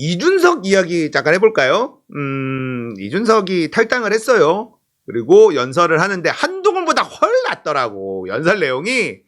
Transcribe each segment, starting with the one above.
이준석 이야기 잠깐 해볼까요? 이준석이 탈당을 했어요. 그리고 연설을 하는데 한동훈보다 훨 낫더라고. 연설 내용이.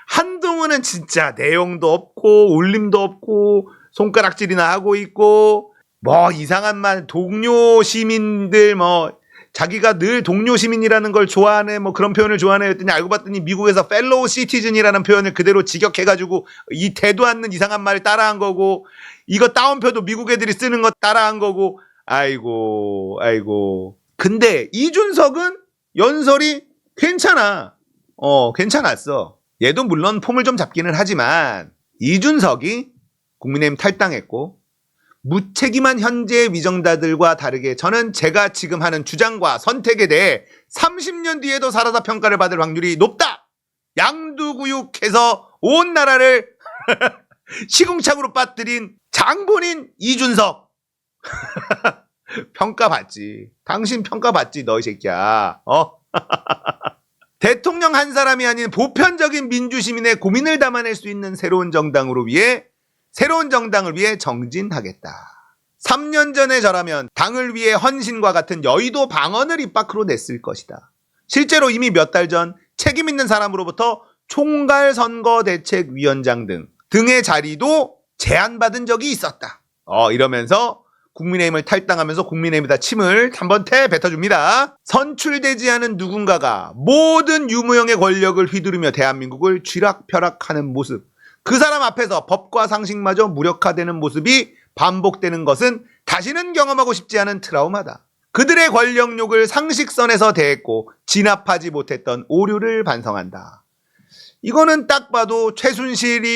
한동훈은 진짜 내용도 없고 울림도 없고 손가락질이나 하고 있고 뭐 이상한 말 동료 시민들 뭐 자기가 늘 동료 시민이라는 걸 좋아하네 뭐 그런 표현을 좋아하네 했더니 알고 봤더니 미국에서 펠로우 시티즌이라는 표현을 그대로 직역해가지고 이 대도 않는 이상한 말을 따라한 거고 이거 따옴표도 미국 애들이 쓰는 거 따라한 거고 아이고 근데 이준석은 연설이 괜찮아. 괜찮았어. 얘도 물론 폼을 좀 잡기는 하지만 이준석이 국민의힘 탈당했고 무책임한 현재 위정자들과 다르게 저는 제가 지금 하는 주장과 선택에 대해 30년 뒤에도 살아서 평가를 받을 확률이 높다. 양두구육해서 온 나라를 시궁창으로 빠뜨린 장본인 이준석 평가받지. 당신 평가받지 너 이 새끼야. 대통령 한 사람이 아닌 보편적인 민주시민의 고민을 담아낼 수 있는 새로운 정당을 위해 정진하겠다. 3년 전에 저라면 당을 위해 헌신과 같은 여의도 방언을 입 밖으로 냈을 것이다. 실제로 이미 몇 달 전 책임 있는 사람으로부터 총괄선거대책위원장 등의 자리도 제안받은 적이 있었다. 이러면서 국민의힘을 탈당하면서 국민의힘에다 침을 한번 뱉어줍니다. 선출되지 않은 누군가가 모든 유무형의 권력을 휘두르며 대한민국을 쥐락펴락하는 모습, 그 사람 앞에서 법과 상식마저 무력화되는 모습이 반복되는 것은 다시는 경험하고 싶지 않은 트라우마다. 그들의 권력욕을 상식선에서 대했고 진압하지 못했던 오류를 반성한다. 이거는 딱 봐도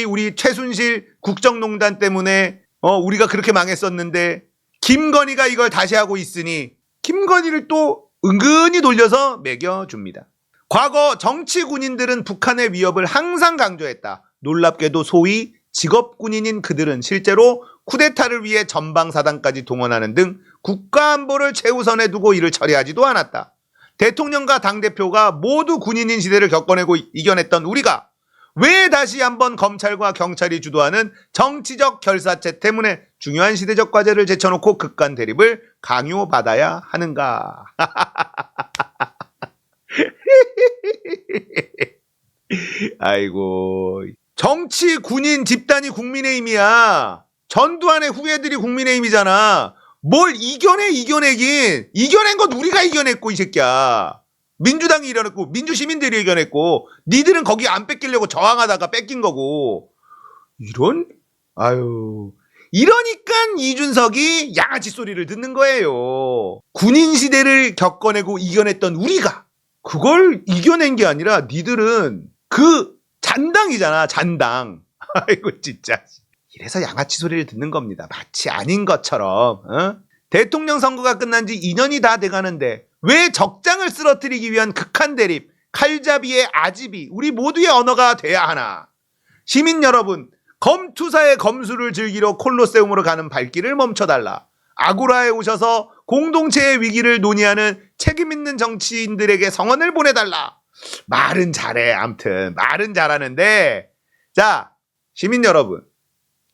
우리 최순실 국정농단 때문에 우리가 그렇게 망했었는데 김건희가 이걸 다시 하고 있으니 김건희를 또 은근히 돌려서 매겨줍니다. 과거 정치 군인들은 북한의 위협을 항상 강조했다. 놀랍게도 소위 직업군인인 그들은 실제로 쿠데타를 위해 전방사단까지 동원하는 등 국가안보를 최우선에 두고 이를 처리하지도 않았다. 대통령과 당대표가 모두 군인인 시대를 겪어내고 이겨냈던 우리가 왜 다시 한번 검찰과 경찰이 주도하는 정치적 결사체 때문에 중요한 시대적 과제를 제쳐놓고 극간 대립을 강요받아야 하는가. 아이고, 정치 군인 집단이 국민의힘이야. 전두환의 후예들이 국민의힘이잖아. 뭘 이겨내긴. 이겨낸 건 우리가 이겨냈고 이 새끼야. 민주당이 이겨냈고 민주시민들이 이겨냈고 니들은 거기 안 뺏기려고 저항하다가 뺏긴 거고. 이러니까 이준석이 양아치 소리를 듣는 거예요. 군인 시대를 겪어내고 이겨냈던 우리가 그걸 이겨낸 게 아니라 니들은 그 잔당이잖아. 잔당. 아이고 진짜. 이래서 양아치 소리를 듣는 겁니다. 마치 아닌 것처럼. 대통령 선거가 끝난 지 2년이 다 돼가는데 왜 적장을 쓰러뜨리기 위한 극한 대립, 칼잡이의 아집이 우리 모두의 언어가 돼야 하나. 시민 여러분, 검투사의 검수를 즐기러 콜로세움으로 가는 발길을 멈춰달라. 아고라에 오셔서 공동체의 위기를 논의하는 책임있는 정치인들에게 성원을 보내달라. 말은 잘해. 암튼 말은 잘하는데, 자, 시민 여러분,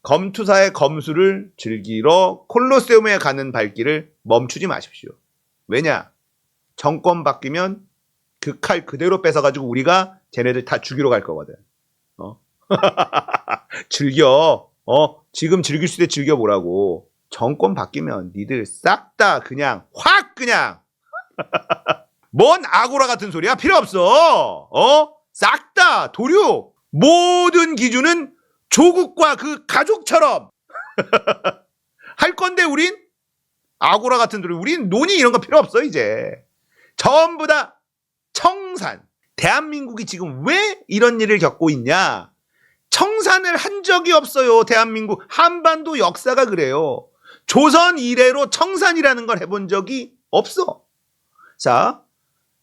검투사의 검수를 즐기러 콜로세움에 가는 발길을 멈추지 마십시오. 왜냐? 정권 바뀌면 그 칼 그대로 뺏어가지고 우리가 쟤네들 다 죽이러 갈 거거든. 즐겨. 지금 즐길 수 있을 때 즐겨보라고. 정권 바뀌면 니들 싹 다 그냥 확 그냥 뭔 아고라 같은 소리야? 필요 없어. 싹 다 도류. 모든 기준은 조국과 그 가족처럼 할 건데 우린 아고라 같은 소리. 우린 논의 이런 거 필요 없어 이제. 전부 다 청산. 대한민국이 지금 왜 이런 일을 겪고 있냐? 청산을 한 적이 없어요. 대한민국 한반도 역사가 그래요. 조선 이래로 청산이라는 걸 해본 적이 없어. 자,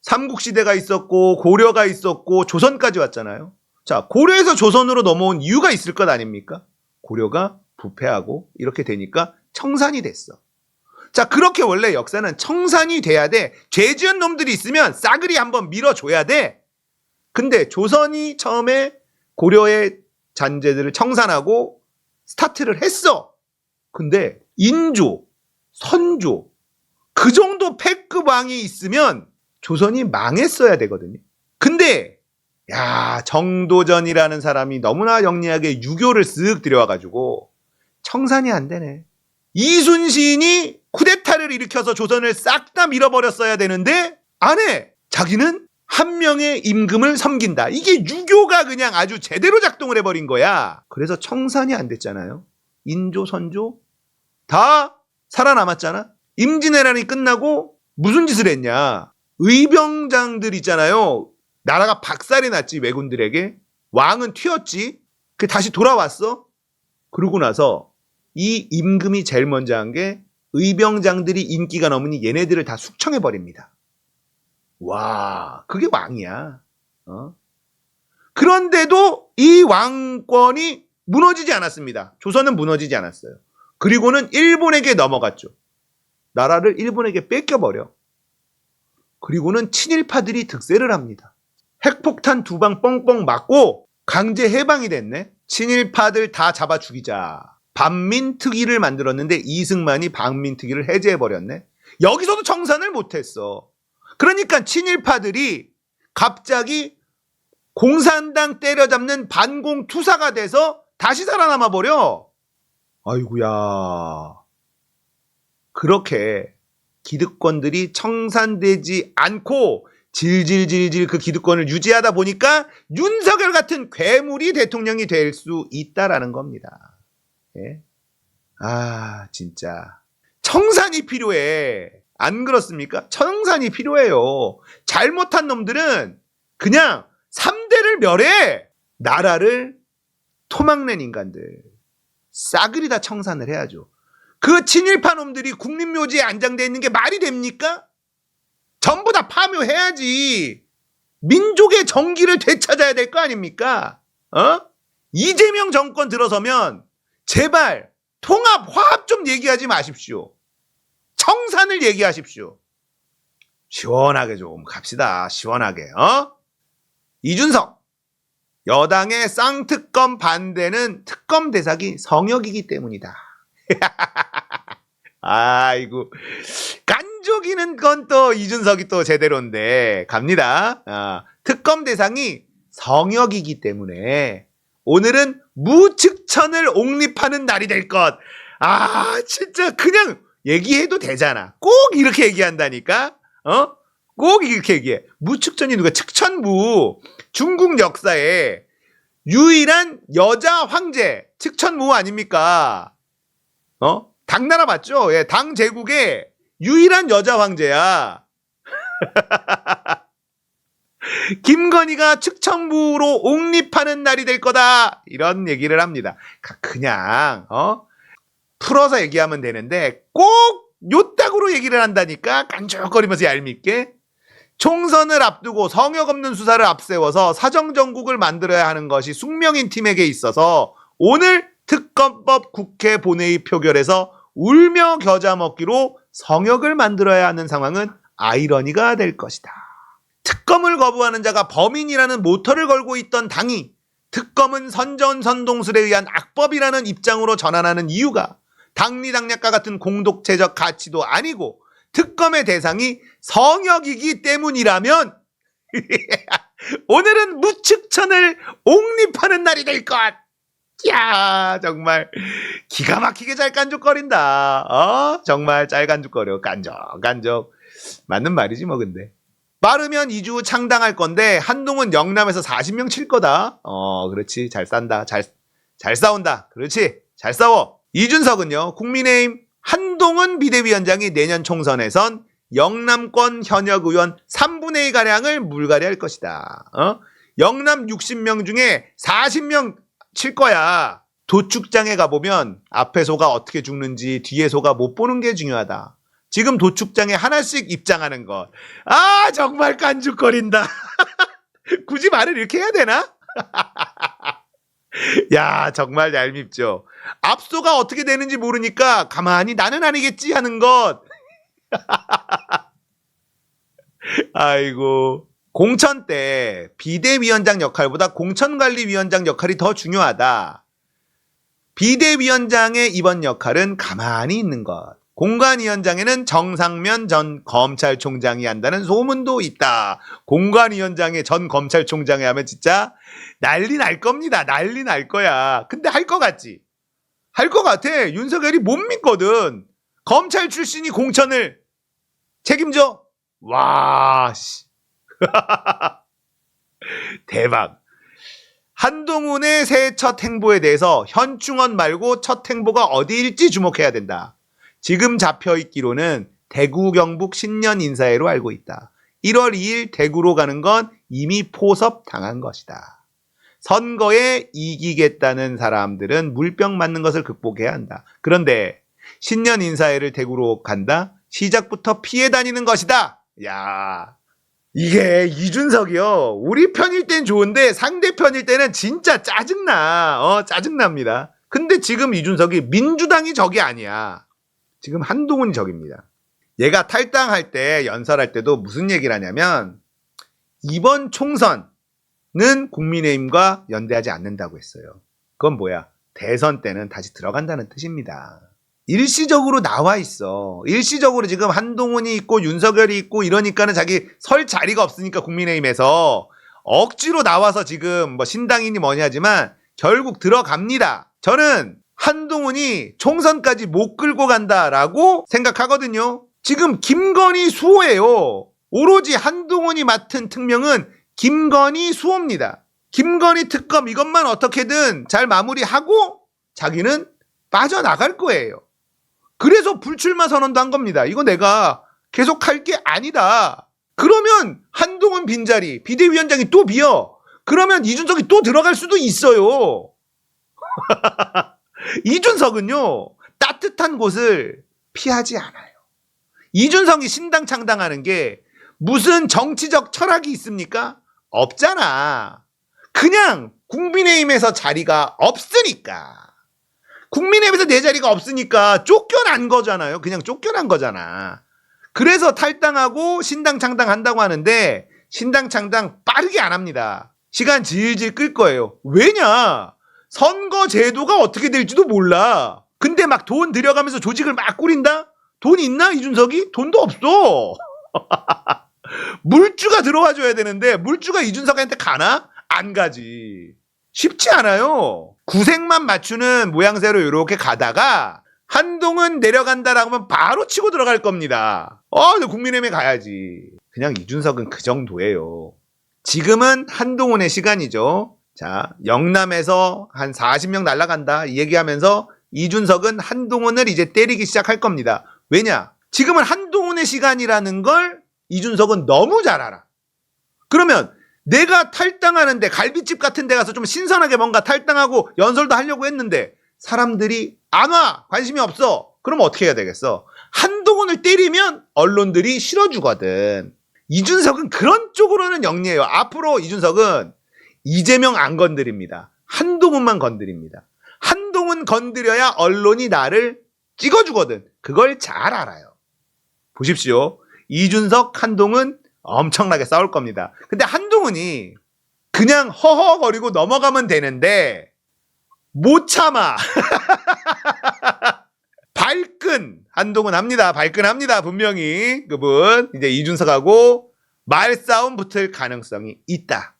삼국시대가 있었고 고려가 있었고 조선까지 왔잖아요. 자, 고려에서 조선으로 넘어온 이유가 있을 것 아닙니까? 고려가 부패하고 이렇게 되니까 청산이 됐어. 자, 그렇게 원래 역사는 청산이 돼야 돼. 죄 지은 놈들이 있으면 싸그리 한번 밀어줘야 돼. 근데 조선이 처음에 고려의 잔재들을 청산하고 스타트를 했어. 근데 인조, 선조 그 정도 패급 왕이 있으면 조선이 망했어야 되거든요. 근데 야, 정도전이라는 사람이 너무나 영리하게 유교를 쓱 들여와가지고 청산이 안 되네. 이순신이 쿠데타를 일으켜서 조선을 싹 다 밀어버렸어야 되는데 안 해. 자기는 한 명의 임금을 섬긴다. 이게 유교가 그냥 아주 제대로 작동을 해버린 거야. 그래서 청산이 안 됐잖아요. 인조, 선조 다 살아남았잖아. 임진왜란이 끝나고 무슨 짓을 했냐. 의병장들 있잖아요. 나라가 박살이 났지, 왜군들에게. 왕은 튀었지. 그 다시 돌아왔어. 그러고 나서 이 임금이 제일 먼저 한 게 의병장들이 인기가 넘으니 얘네들을 다 숙청해버립니다. 와, 그게 왕이야. 그런데도 이 왕권이 무너지지 않았습니다. 조선은 무너지지 않았어요. 그리고는 일본에게 넘어갔죠. 나라를 일본에게 뺏겨버려. 그리고는 친일파들이 득세를 합니다. 핵폭탄 2방 뻥뻥 맞고 강제 해방이 됐네. 친일파들 다 잡아 죽이자. 반민특위를 만들었는데 이승만이 반민특위를 해제해버렸네. 여기서도 청산을 못했어. 그러니까 친일파들이 갑자기 공산당 때려잡는 반공투사가 돼서 다시 살아남아 버려. 아이고야. 그렇게 기득권들이 청산되지 않고 질질질질 그 기득권을 유지하다 보니까 윤석열 같은 괴물이 대통령이 될 수 있다라는 겁니다. 예? 아, 진짜. 청산이 필요해. 안 그렇습니까? 청산이 필요해요. 잘못한 놈들은 그냥 3대를 멸해. 나라를 토막낸 인간들. 싸그리 다 청산을 해야죠. 그 친일파 놈들이 국립묘지에 안장되어 있는 게 말이 됩니까? 전부 다 파묘해야지. 민족의 정기를 되찾아야 될 거 아닙니까? 이재명 정권 들어서면 제발 통합, 화합 좀 얘기하지 마십시오. 청산을 얘기하십시오. 시원하게 좀 갑시다. 시원하게. 이준석. 여당의 쌍특검 반대는 특검 대상이 성역이기 때문이다. 아이고. 깐족이는 건 또 이준석이 또 제대로인데 갑니다. 특검 대상이 성역이기 때문에 오늘은 무측천을 옹립하는 날이 될 것. 아, 진짜 그냥 얘기해도 되잖아. 꼭 이렇게 얘기한다니까. 꼭 이렇게 얘기해. 무측천이 누가? 측천무. 중국 역사에 유일한 여자 황제 측천무 아닙니까? 당나라 맞죠? 예, 당 제국의 유일한 여자 황제야. 김건희가 측천무로 옹립하는 날이 될 거다. 이런 얘기를 합니다. 그냥 풀어서 얘기하면 되는데 꼭 요따구로 얘기를 한다니까. 깐죽거리면서 얄밉게. 총선을 앞두고 성역 없는 수사를 앞세워서 사정정국을 만들어야 하는 것이 숙명인 팀에게 있어서 오늘 특검법 국회 본회의 표결에서 울며 겨자 먹기로 성역을 만들어야 하는 상황은 아이러니가 될 것이다. 특검을 거부하는 자가 범인이라는 모터를 걸고 있던 당이 특검은 선전선동술에 의한 악법이라는 입장으로 전환하는 이유가 당리당략과 같은 공동체적 가치도 아니고 특검의 대상이 성역이기 때문이라면 오늘은 무측천을 옹립하는 날이 될 것. 야, 정말 기가 막히게 잘 깐죽거린다. 정말 잘 깐죽거려. 깐적. 맞는 말이지 뭐. 근데 빠르면 2주 후 창당할 건데 한동훈 영남에서 40명 칠 거다. 그렇지. 잘 싼다. 잘 싸운다. 그렇지. 잘 싸워. 이준석은요, 국민의힘 한동훈 비대위원장이 내년 총선에선 영남권 현역 의원 3분의 2가량을 물갈이할 것이다. 영남 60명 중에 40명 칠 거야. 도축장에 가보면 앞에 소가 어떻게 죽는지 뒤에 소가 못 보는 게 중요하다. 지금 도축장에 하나씩 입장하는 것. 아, 정말 깐죽거린다. 굳이 말을 이렇게 해야 되나? 야, 정말 얄밉죠. 앞소가 어떻게 되는지 모르니까 가만히 나는 아니겠지 하는 것. 아이고. 공천 때 비대위원장 역할보다 공천관리위원장 역할이 더 중요하다. 비대위원장의 이번 역할은 가만히 있는 것. 공관위원장에는 정상면 전 검찰총장이 한다는 소문도 있다. 공관위원장의 전 검찰총장이 하면 진짜 난리 날 겁니다. 난리 날 거야. 근데 할 것 같지? 할 것 같아. 윤석열이 못 믿거든. 검찰 출신이 공천을 책임져? 와, 씨. 대박. 한동훈의 새해 첫 행보에 대해서 현충원 말고 첫 행보가 어디일지 주목해야 된다. 지금 잡혀있기로는 대구 경북 신년 인사회로 알고 있다. 1월 2일 대구로 가는 건 이미 포섭 당한 것이다. 선거에 이기겠다는 사람들은 물병 맞는 것을 극복해야 한다. 그런데 신년 인사회를 대구로 간다? 시작부터 피해 다니는 것이다. 야, 이게 이준석이요. 우리 편일 땐 좋은데 상대편일 때는 진짜 짜증나. 짜증납니다. 근데 지금 이준석이 민주당이 적이 아니야. 지금 한동훈이 적입니다. 얘가 탈당할 때 연설할 때도 무슨 얘기를 하냐면 이번 총선은 국민의힘과 연대하지 않는다고 했어요. 그건 뭐야? 대선 때는 다시 들어간다는 뜻입니다. 일시적으로 나와 있어. 일시적으로 지금 한동훈이 있고 윤석열이 있고 이러니까는 자기 설 자리가 없으니까 국민의힘에서 억지로 나와서 지금 뭐 신당이니 뭐니 하지만 결국 들어갑니다. 저는 한동훈이 총선까지 못 끌고 간다라고 생각하거든요. 지금 김건희 수호예요. 오로지 한동훈이 맡은 특명은 김건희 수호입니다. 김건희 특검 이것만 어떻게든 잘 마무리하고 자기는 빠져나갈 거예요. 그래서 불출마 선언도 한 겁니다. 이거 내가 계속 할 게 아니다. 그러면 한동훈 빈자리 비대위원장이 또 비어. 그러면 이준석이 또 들어갈 수도 있어요. 이준석은요, 따뜻한 곳을 피하지 않아요. 이준석이 신당 창당하는 게 무슨 정치적 철학이 있습니까? 없잖아. 그냥 국민의힘에서 자리가 없으니까. 국민의힘에서 내 자리가 없으니까 쫓겨난 거잖아요. 그냥 쫓겨난 거잖아. 그래서 탈당하고 신당 창당한다고 하는데 신당 창당 빠르게 안 합니다. 시간 질질 끌 거예요. 왜냐? 선거 제도가 어떻게 될지도 몰라. 근데 막 돈 들여가면서 조직을 막 꾸린다? 돈 있나 이준석이? 돈도 없어. 물주가 들어와 줘야 되는데 물주가 이준석한테 가나? 안 가지. 쉽지 않아요. 구색만 맞추는 모양새로 이렇게 가다가 한동훈 내려간다라고 하면 바로 치고 들어갈 겁니다. 국민의힘에 가야지. 그냥 이준석은 그 정도예요. 지금은 한동훈의 시간이죠. 자, 영남에서 한 40명 날아간다 이 얘기하면서 이준석은 한동훈을 이제 때리기 시작할 겁니다. 왜냐? 지금은 한동훈의 시간이라는 걸 이준석은 너무 잘 알아. 그러면 내가 탈당하는데 갈비집 같은 데 가서 좀 신선하게 뭔가 탈당하고 연설도 하려고 했는데 사람들이 안 와. 관심이 없어. 그럼 어떻게 해야 되겠어? 한동훈을 때리면 언론들이 실어주거든. 이준석은 그런 쪽으로는 영리해요. 앞으로 이준석은 이재명 안 건드립니다. 한동훈만 건드립니다. 한동훈 건드려야 언론이 나를 찍어주거든. 그걸 잘 알아요. 보십시오. 이준석, 한동훈 엄청나게 싸울 겁니다. 근데 한동훈이 그냥 허허거리고 넘어가면 되는데 못 참아. 발끈 한동훈 합니다. 발끈합니다. 분명히 그분 이제 이준석하고 말싸움 붙을 가능성이 있다.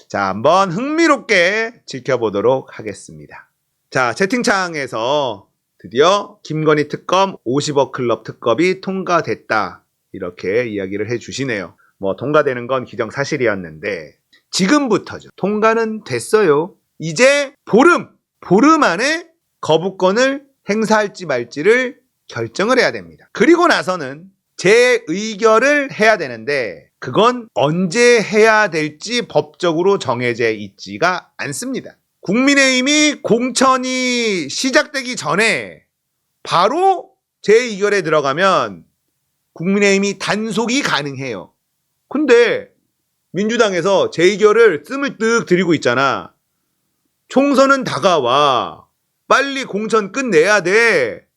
자, 한번 흥미롭게 지켜보도록 하겠습니다. 자, 채팅창에서 드디어 김건희 특검 50억 클럽 특검이 통과됐다. 이렇게 이야기를 해주시네요. 뭐 통과되는 건 기정사실이었는데 지금부터죠. 통과는 됐어요. 이제 보름 안에 거부권을 행사할지 말지를 결정을 해야 됩니다. 그리고 나서는 재의결을 해야 되는데 그건 언제 해야 될지 법적으로 정해져 있지가 않습니다. 국민의힘이 공천이 시작되기 전에 바로 재의결에 들어가면 국민의힘이 단속이 가능해요. 근데 민주당에서 재의결을 씀을 뜩 들이고 있잖아. 총선은 다가와. 빨리 공천 끝내야 돼.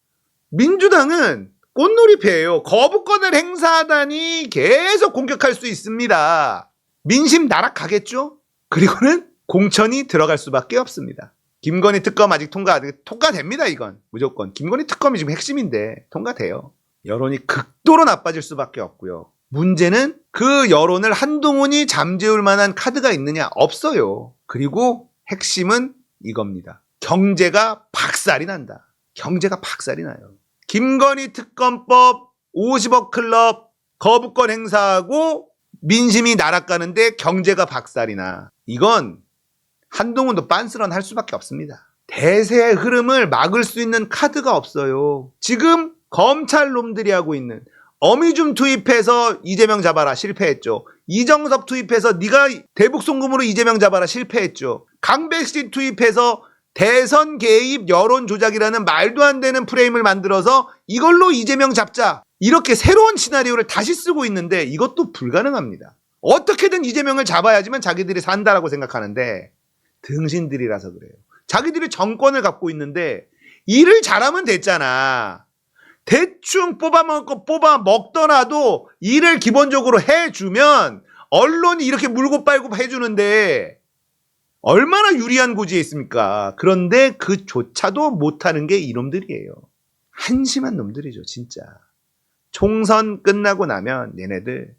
민주당은 꽃놀이패예요. 거부권을 행사하다니 계속 공격할 수 있습니다. 민심 나락가겠죠? 그리고는 공천이 들어갈 수밖에 없습니다. 김건희 특검 아직 통과됩니다, 이건. 무조건. 김건희 특검이 지금 핵심인데 통과돼요. 여론이 극도로 나빠질 수밖에 없고요. 문제는 그 여론을 한동훈이 잠재울 만한 카드가 있느냐? 없어요. 그리고 핵심은 이겁니다. 경제가 박살이 난다. 경제가 박살이 나요. 김건희 특검법 50억 클럽 거부권 행사하고 민심이 날아가는데 경제가 박살이 나. 이건 한동훈도 빤스런 할 수밖에 없습니다. 대세의 흐름을 막을 수 있는 카드가 없어요. 지금 검찰 놈들이 하고 있는 어미줌 투입해서 이재명 잡아라 실패했죠. 이정섭 투입해서 네가 대북 송금으로 이재명 잡아라 실패했죠. 강백신 투입해서 대선 개입 여론 조작이라는 말도 안 되는 프레임을 만들어서 이걸로 이재명 잡자. 이렇게 새로운 시나리오를 다시 쓰고 있는데 이것도 불가능합니다. 어떻게든 이재명을 잡아야지만 자기들이 산다라고 생각하는데 등신들이라서 그래요. 자기들이 정권을 갖고 있는데 일을 잘하면 됐잖아. 대충 뽑아 먹더라도 일을 기본적으로 해주면 언론이 이렇게 물고 빨고 해주는데 얼마나 유리한 고지에 있습니까? 그런데 그조차도 못하는 게 이놈들이에요. 한심한 놈들이죠, 진짜. 총선 끝나고 나면 얘네들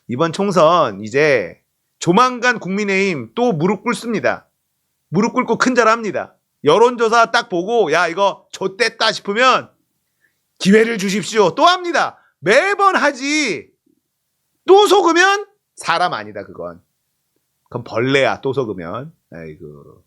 이번 총선 이제 조만간 국민의힘 또 무릎 꿇습니다. 무릎 꿇고 큰절합니다. 여론조사 딱 보고 야 이거 좆됐다 싶으면 기회를 주십시오. 또 합니다. 매번 하지. 또 속으면 사람 아니다 그건. 그건 벌레야 또 속으면. 아이고.